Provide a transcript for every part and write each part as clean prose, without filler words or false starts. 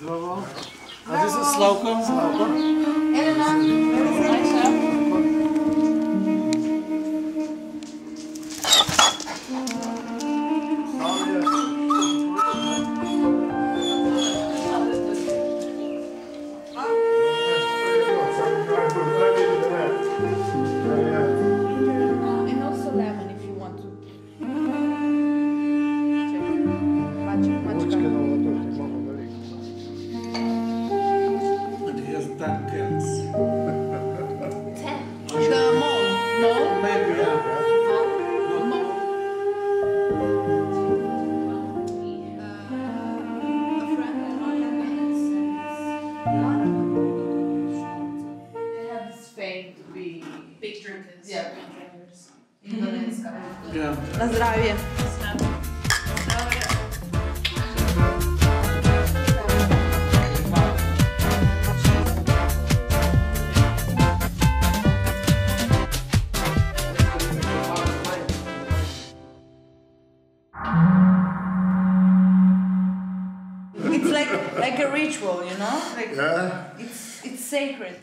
Bravo. Wat is het? Slavko? Slavko. Elena. Na zdravje. It's like a ritual, you know? Like, yeah. It's sacred.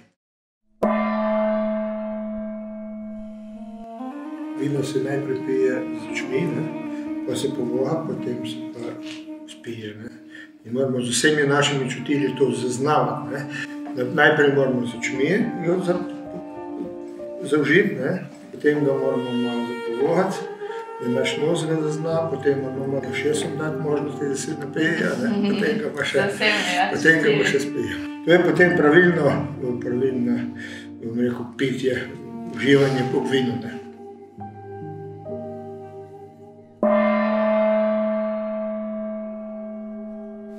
Vino se najprej pije z očmi, pa se povoha, potem se pa spije. In moramo z vsemi našimi čutili to zaznavati. Najprej moramo z očmi jo zaužiti, potem ga moramo malo zapovohati, da naš nos ga zazna, potem moramo malo šesom dati možnosti, da se napeje, potem ga pa še spije. To je potem pravilno, bom rekel, pitje, uživanje po vinu.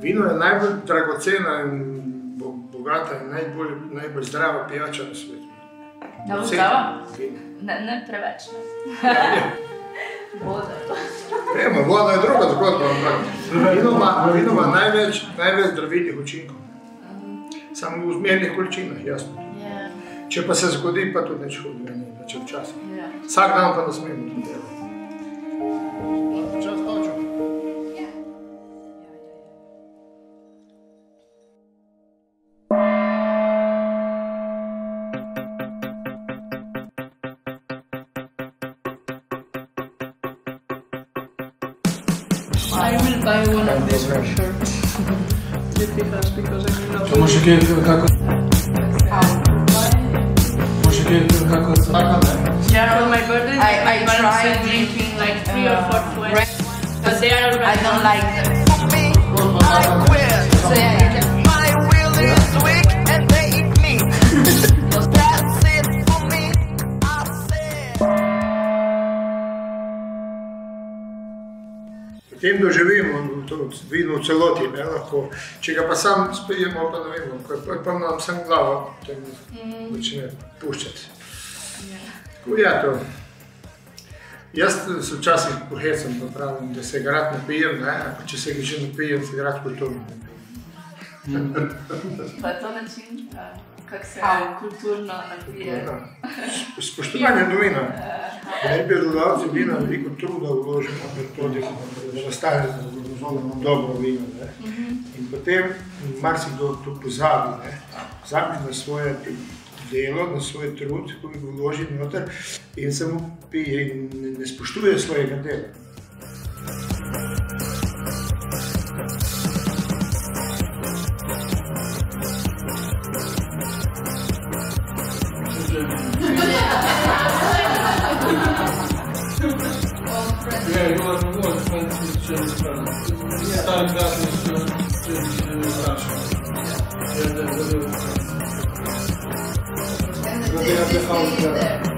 Vino je najbolj dragocena in bogata in najbolj zdrava pijača na svetu. Ja, zdrava? Ne preveč, Voda. Voda je druga zgodba. Vino ima največ zdravilnih učinkov. Samo v zmernih količinah, jasno. Če pa se zgodi, pa tudi neč hudi, če včasih. Vsak dan pa ne smemo to delati. I will buy one of these for sure. Because I love it. Može kako? Yeah, for my birthday, I tried drinking like 3 or 4 flights, but they are already. I don't like them. I quit. So yeah, My will is weak and they eat me. That's it for me. I said. Potem doživimo to vino v celoti, lahko. Če ga pa sam spijemo, pa ne vemo, pa nam sem glava potem začne puščati. Tako je to. Jaz se včasih pohecam, da pravim, da se ga rad napijem, pa če se ga že napijem, se ga rad kulturno napijem. Pa je to način, kako se kulturno napije. Spoštovanje do vina. Mi pridelovalci vina veliko truda vložimo v to, da nastane dobro vino. In potem marsikdo to pozabi. Pozabi na svoje delo, na svoj trud, ko ga vloži noter in samo pije in ne spoštuje svojega dela. Ja,